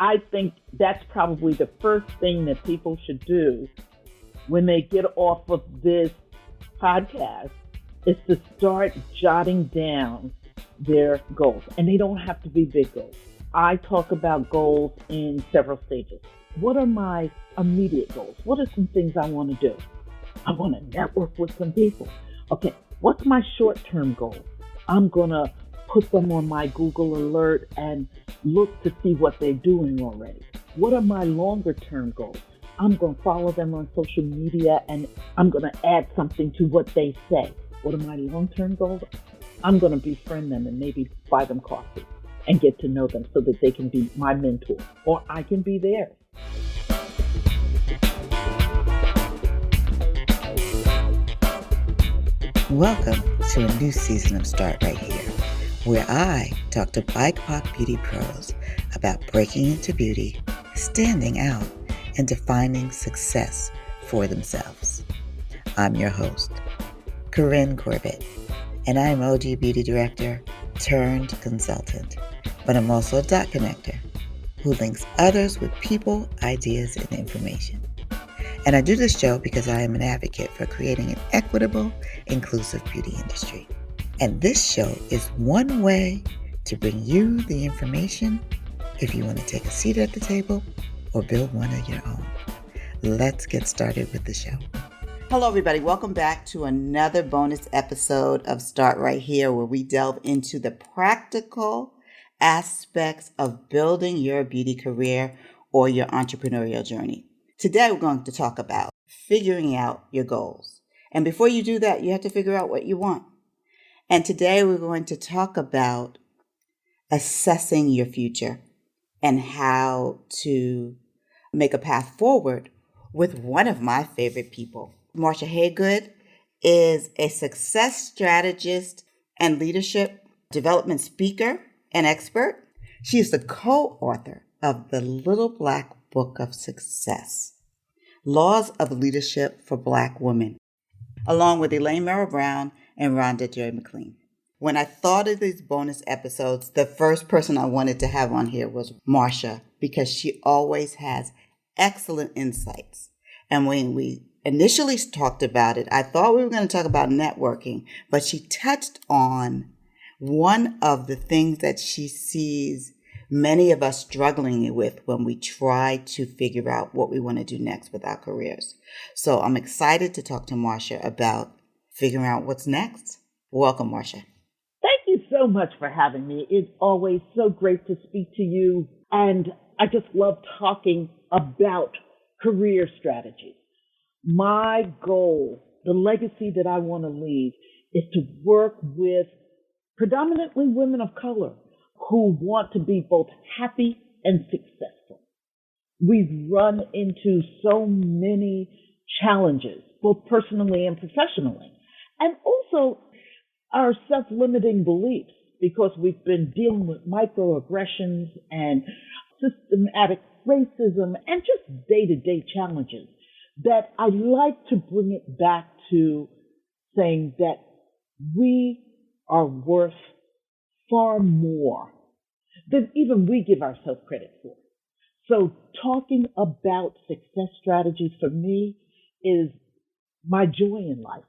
I think that's probably the first thing that people should do when they get off of this podcast is to start jotting down their goals. And they don't have to be big goals. I talk about goals in several stages. What are my immediate goals? What are some things I want to do? I want to network with some people. Okay, what's my short-term goal? I'm going to put them on my Google alert and look to see what they're doing already. What are my longer-term goals? I'm going to follow them on social media and I'm going to add something to what they say. What are my long-term goals? I'm going to befriend them and maybe buy them coffee and get to know them so that they can be my mentor or I can be theirs. Welcome to a new season of Start Right Here, where I talk to BIPOC beauty pros about breaking into beauty, standing out, and defining success for themselves. I'm your host, Corinne Corbett, and I'm OG Beauty Director turned consultant, but I'm also a dot connector who links others with people, ideas, and information. And I do this show because I am an advocate for creating an equitable, inclusive beauty industry. And this show is one way to bring you the information if you want to take a seat at the table or build one of your own. Let's get started with the show. Hello, everybody. Welcome back to another bonus episode of Start Right Here, where we delve into the practical aspects of building your beauty career or your entrepreneurial journey. Today, we're going to talk about figuring out your goals. And before you do that, you have to figure out what you want. And today, we're going to talk about assessing your future and how to make a path forward with one of my favorite people. Marsha Haygood is a success strategist and leadership development speaker and expert. She is the co-author of the Little Black Book of Success, Laws of Leadership for Black Women, along with Elaine Merrill Brown and Rhonda J. McLean. When I thought of these bonus episodes, the first person I wanted to have on here was Marsha, because she always has excellent insights. And when we initially talked about it, I thought we were going to talk about networking, but she touched on one of the things that she sees many of us struggling with when we try to figure out what we want to do next with our careers. So I'm excited to talk to Marsha about figuring out what's next. Welcome, Marsha. Thank you so much for having me. It's always so great to speak to you. And I just love talking about career strategy. My goal, the legacy that I want to leave, is to work with predominantly women of color who want to be both happy and successful. We've run into so many challenges, both personally and professionally, and also our self-limiting beliefs, because we've been dealing with microaggressions and systematic racism and just day-to-day challenges, that I like to bring it back to saying that we are worth far more than even we give ourselves credit for. So talking about success strategies for me is my joy in life.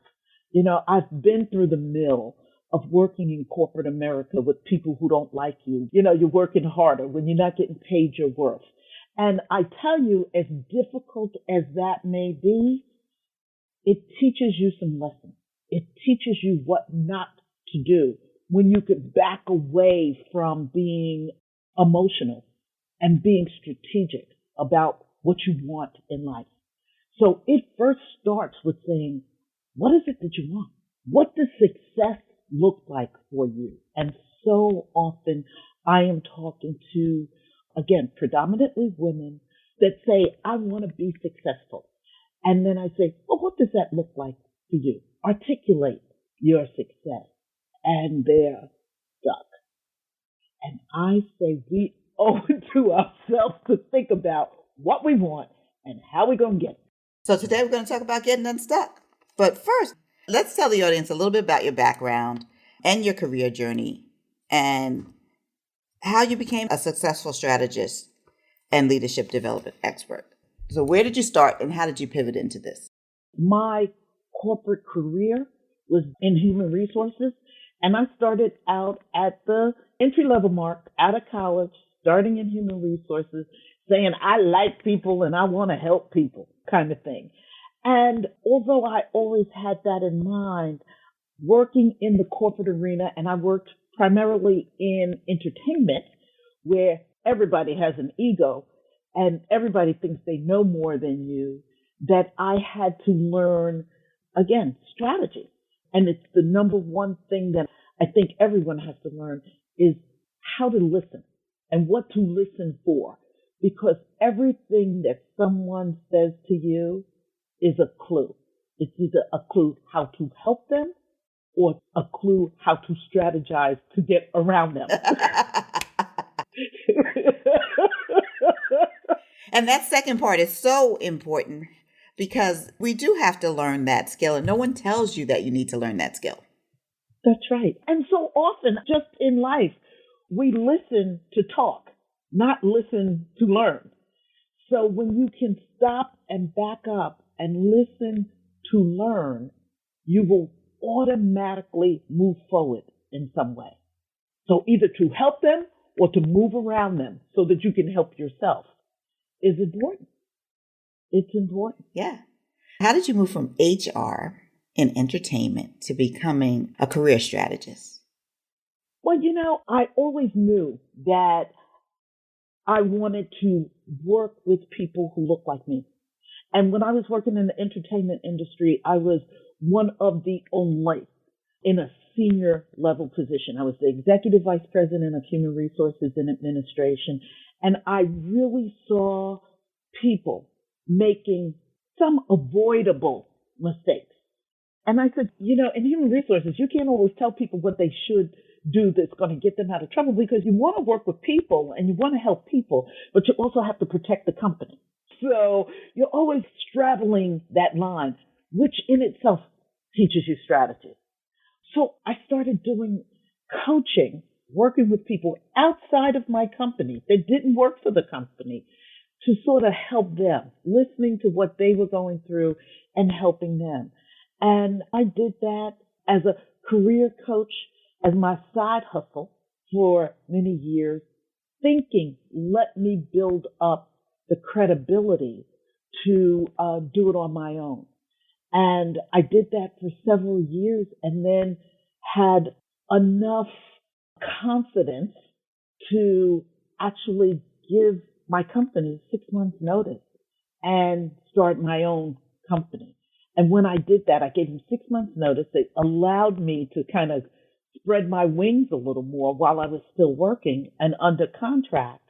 You know, I've been through the mill of working in corporate America with people who don't like you. You know, you're working harder when you're not getting paid your worth. And I tell you, as difficult as that may be, it teaches you some lessons. It teaches you what not to do when you could back away from being emotional and being strategic about what you want in life. So it first starts with saying, what is it that you want? What does success look like for you? And so often I am talking to, again, predominantly women that say, I want to be successful. And then I say, well, what does that look like for you? Articulate your success. And they're stuck. And I say we owe it to ourselves to think about what we want and how we're going to get it. So today we're going to talk about getting unstuck. But first, let's tell the audience a little bit about your background and your career journey and how you became a successful strategist and leadership development expert. So where did you start and how did you pivot into this? My corporate career was in human resources, and I started out at the entry-level mark out of college, starting in human resources, saying I like people and I want to help people kind of thing. And although I always had that in mind, working in the corporate arena, and I worked primarily in entertainment, where everybody has an ego and everybody thinks they know more than you, that I had to learn, again, strategy. And it's the number one thing that I think everyone has to learn is how to listen and what to listen for. Because everything that someone says to you is a clue. It's either a clue how to help them or a clue how to strategize to get around them. And that second part is so important because we do have to learn that skill, and no one tells you that you need to learn that skill. That's right. And so often, just in life, we listen to talk, not listen to learn. So when you can stop and back up and listen to learn, you will automatically move forward in some way. So either to help them or to move around them so that you can help yourself is important. It's important. Yeah. How did you move from HR in entertainment to becoming a career strategist? Well, I always knew that I wanted to work with people who look like me. And when I was working in the entertainment industry, I was one of the only in a senior level position. I was the executive vice president of human resources and administration. And I really saw people making some avoidable mistakes. And I said, in human resources, you can't always tell people what they should do that's going to get them out of trouble, because you want to work with people and you want to help people, but you also have to protect the company. So you're always straddling that line, which in itself teaches you strategy. So I started doing coaching, working with people outside of my company that didn't work for the company to sort of help them, listening to what they were going through and helping them. And I did that as a career coach, as my side hustle for many years, thinking, let me build up the credibility to do it on my own. And I did that for several years and then had enough confidence to actually give my company 6 months notice and start my own company. And when I did that, I gave him 6 months notice. It allowed me to kind of spread my wings a little more while I was still working and under contract.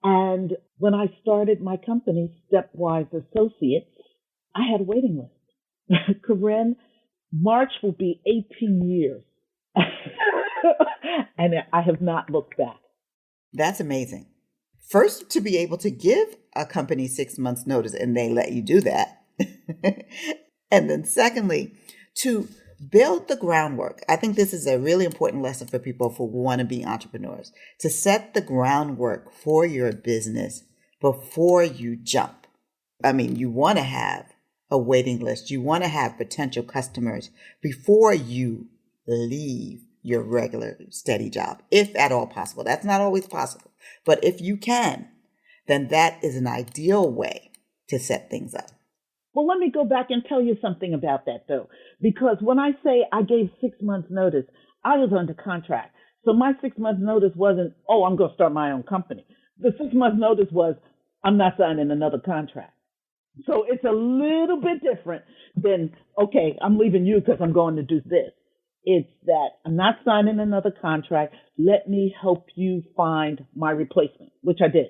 And when I started my company, Stepwise Associates, I had a waiting list. Corinne, March will be 18 years. And I have not looked back. That's amazing. First, to be able to give a company 6 months notice and they let you do that. And then secondly, to build the groundwork. I think this is a really important lesson for people who want to be entrepreneurs, to set the groundwork for your business before you jump. I mean, you want to have a waiting list. You want to have potential customers before you leave your regular steady job, if at all possible. That's not always possible. But if you can, then that is an ideal way to set things up. Well, let me go back and tell you something about that, though, because when I say I gave 6 months notice, I was under contract. So my 6 months notice wasn't, oh, I'm going to start my own company. The 6 months notice was, I'm not signing another contract. So it's a little bit different than, okay, I'm leaving you because I'm going to do this. It's that I'm not signing another contract. Let me help you find my replacement, which I did.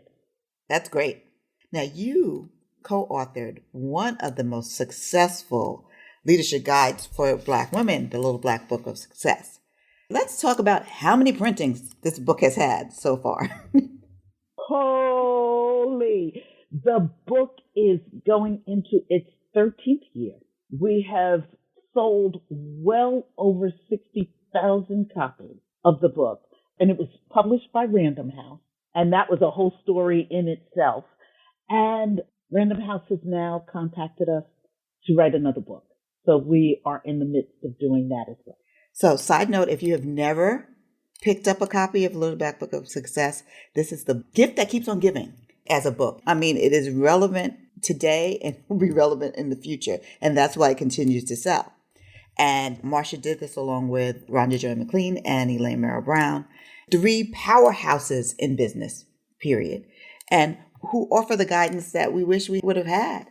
That's great. Now, you co-authored one of the most successful leadership guides for Black women, the Little Black Book of Success. Let's talk about how many printings this book has had so far. Holy! The book is going into its 13th year. We have sold well over 60,000 copies of the book, and it was published by Random House. And that was a whole story in itself. And Random House has now contacted us to write another book. So we are in the midst of doing that as well. So, side note, if you have never picked up a copy of Little Black Book of Success, this is the gift that keeps on giving as a book. I mean, it is relevant today and will be relevant in the future. And that's why it continues to sell. And Marsha did this along with Rhonda Joy McLean and Elaine Merrill Brown, 3 powerhouses in business, period, and who offer the guidance that we wish we would have had.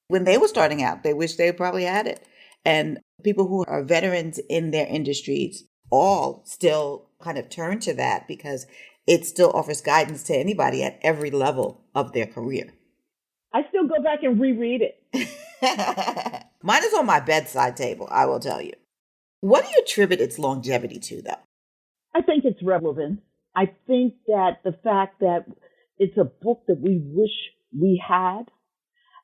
When they were starting out, they wish they probably had it. And people who are veterans in their industries all still kind of turn to that because it still offers guidance to anybody at every level of their career. I still go back and reread it. Mine is on my bedside table, I will tell you. What do you attribute its longevity to, though? I think it's relevant. I think that the fact that it's a book that we wish we had,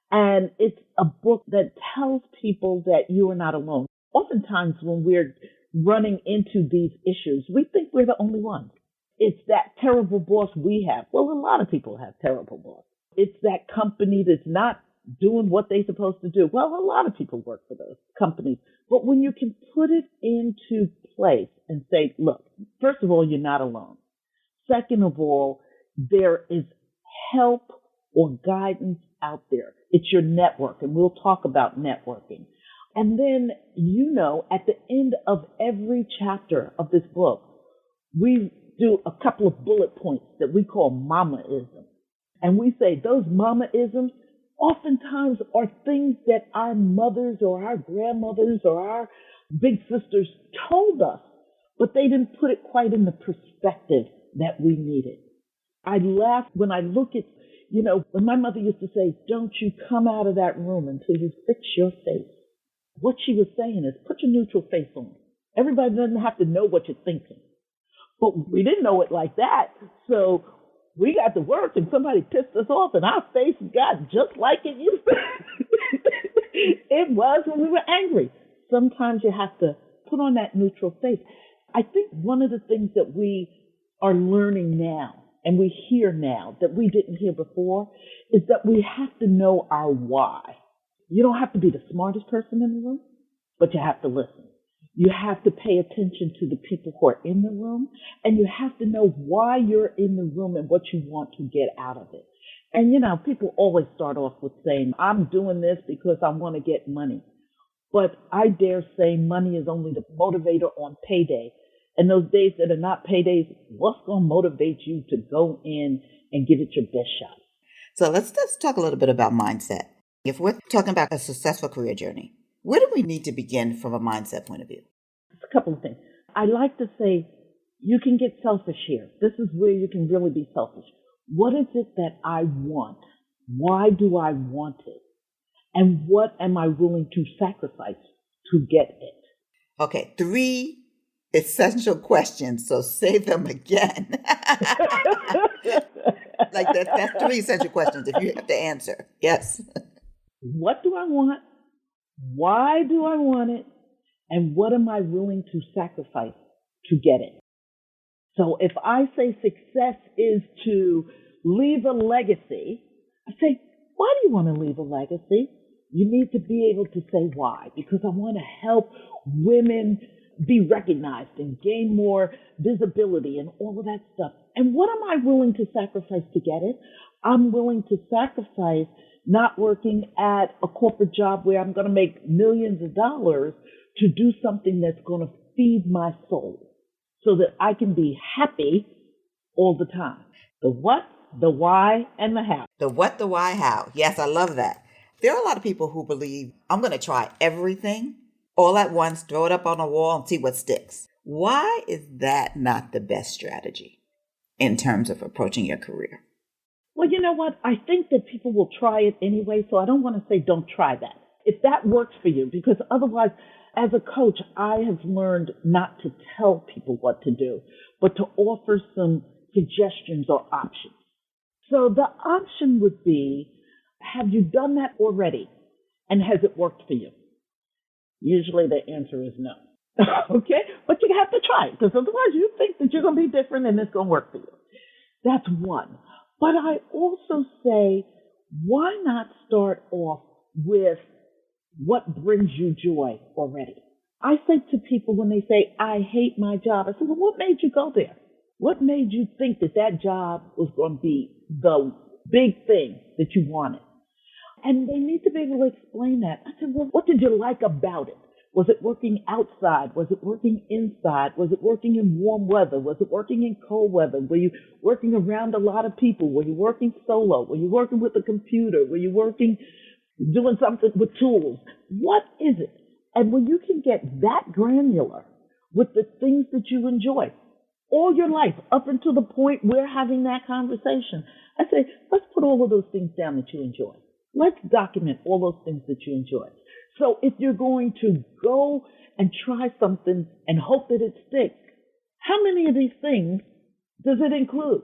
and it's a book that tells people that you are not alone. Oftentimes when we're running into these issues, we think we're the only ones. It's that terrible boss we have. Well, a lot of people have terrible bosses. It's that company that's not doing what they're supposed to do. Well, a lot of people work for those companies. But when you can put it into place and say, look, first of all, you're not alone. Second of all, there is help or guidance out there. It's your network, and we'll talk about networking. And then, at the end of every chapter of this book, we do a couple of bullet points that we call mamaisms. And we say those mamaisms oftentimes are things that our mothers or our grandmothers or our big sisters told us, but they didn't put it quite in the perspective that we needed. I laugh when I look at, when my mother used to say, don't you come out of that room until you fix your face. What she was saying is, put your neutral face on. Everybody doesn't have to know what you're thinking. But we didn't know it like that. So we got to work and somebody pissed us off and our face got just like it used to. It was when we were angry. Sometimes you have to put on that neutral face. I think one of the things that we are learning now and we hear now that we didn't hear before is that we have to know our why. You don't have to be the smartest person in the room, but you have to listen. You have to pay attention to the people who are in the room, and you have to know why you're in the room and what you want to get out of it. And, people always start off with saying, I'm doing this because I want to get money. But I dare say money is only the motivator on payday. And those days that are not paydays, what's going to motivate you to go in and give it your best shot? So let's talk a little bit about mindset. If we're talking about a successful career journey, where do we need to begin from a mindset point of view? It's a couple of things. I like to say you can get selfish here. This is where you can really be selfish. What is it that I want? Why do I want it? And what am I willing to sacrifice to get it? Okay, 3 essential questions, so say them again. That's 3 essential questions if you have to answer. Yes. What do I want? Why do I want it? And what am I willing to sacrifice to get it? So if I say success is to leave a legacy, I say, why do you want to leave a legacy? You need to be able to say why, because I want to help women be recognized and gain more visibility and all of that stuff. And what am I willing to sacrifice to get it? I'm willing to sacrifice not working at a corporate job where I'm going to make millions of dollars to do something that's going to feed my soul so that I can be happy all the time. The what, the why, and the how. The what, the why, how. Yes, I love that. There are a lot of people who believe, I'm going to try everything all at once, throw it up on a wall and see what sticks. Why is that not the best strategy in terms of approaching your career? Well, you know what? I think that people will try it anyway, so I don't want to say don't try that. If that works for you, because otherwise, as a coach, I have learned not to tell people what to do, but to offer some suggestions or options. So the option would be, have you done that already? And has it worked for you? Usually the answer is no. Okay? But you have to try it, because otherwise you think that you're going to be different and it's going to work for you. That's one. But I also say, why not start off with what brings you joy already? I say to people when they say, I hate my job, I say, well, what made you go there? What made you think that that job was going to be the big thing that you wanted? And they need to be able to explain that. I said, well, what did you like about it? Was it working outside? Was it working inside? Was it working in warm weather? Was it working in cold weather? Were you working around a lot of people? Were you working solo? Were you working with a computer? Were you working doing something with tools? What is it? And when you can get that granular with the things that you enjoy all your life up until the point we're having that conversation, I say, let's put all of those things down that you enjoy. Let's document all those things that you enjoy. So if you're going to go and try something and hope that it sticks, how many of these things does it include?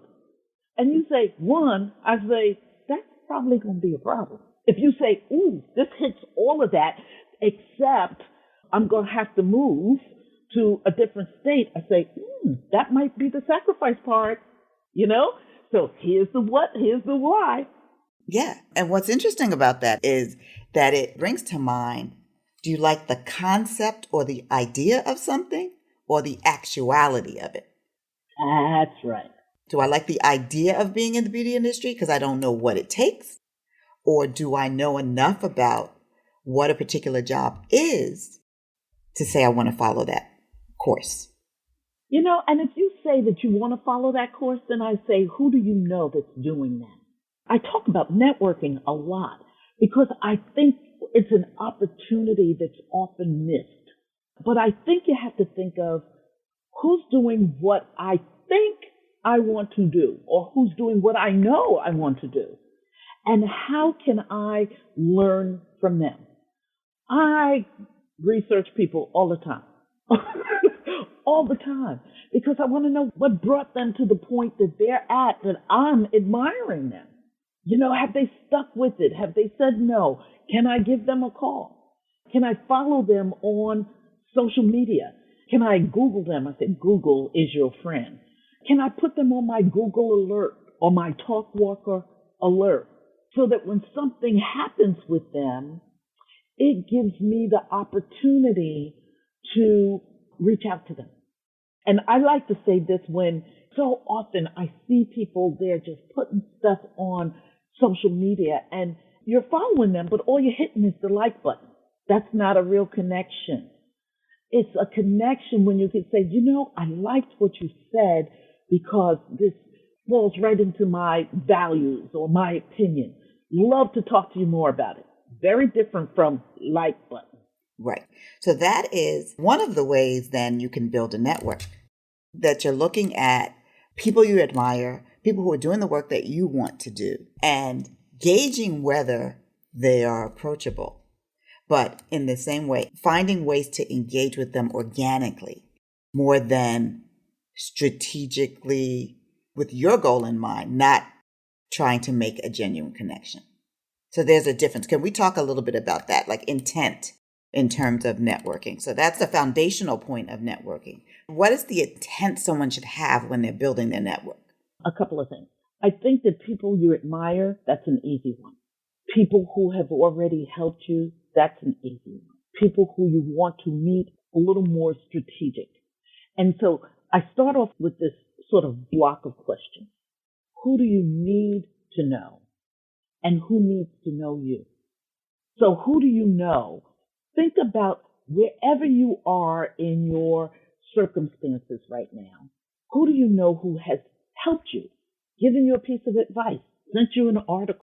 And you say one, I say, that's probably going to be a problem. If you say, ooh, this hits all of that, except I'm going to have to move to a different state, I say, that might be the sacrifice part, you know? So here's the what, here's the why. Yeah. And what's interesting about that is that it brings to mind, do you like the concept or the idea of something or the actuality of it? That's right. Do I like the idea of being in the beauty industry because I don't know what it takes? Or do I know enough about what a particular job is to say I want to follow that course? You know, and if you say that you want to follow that course, then I say, who do you know that's doing that? I talk about networking a lot because I think it's an opportunity that's often missed. But I think you have to think of who's doing what I think I want to do, or who's doing what I know I want to do, and how can I learn from them? I research people all the time. All the time, because I want to know what brought them to the point that they're at, that I'm admiring them. You know, have they stuck with it? Have they said no? Can I give them a call? Can I follow them on social media? Can I Google them? I said, Google is your friend. Can I put them on my Google alert or my TalkWalker alert so that when something happens with them, it gives me the opportunity to reach out to them? And I like to say this when so often I see people, they're just putting stuff on social media and you're following them, but all you're hitting is the like button. That's not a real connection. It's a connection when you can say, you know, I liked what you said because this falls right into my values or my opinion. Love to talk to you more about it. Very different from like button. Right. So that is one of the ways then you can build a network, that you're looking at people you admire, people who are doing the work that you want to do, and gauging whether they are approachable. But in the same way, finding ways to engage with them organically more than strategically with your goal in mind, not trying to make a genuine connection. So there's a difference. Can we talk a little bit about that, like intent in terms of networking? So that's the foundational point of networking. What is the intent someone should have when they're building their network? A couple of things. I think that people you admire, that's an easy one. People who have already helped you, that's an easy one. People who you want to meet, a little more strategic. And so I start off with this sort of block of questions. Who do you need to know? And who needs to know you? So who do you know? Think about wherever you are in your circumstances right now. Who do you know who has helped you, given you a piece of advice, sent you an article,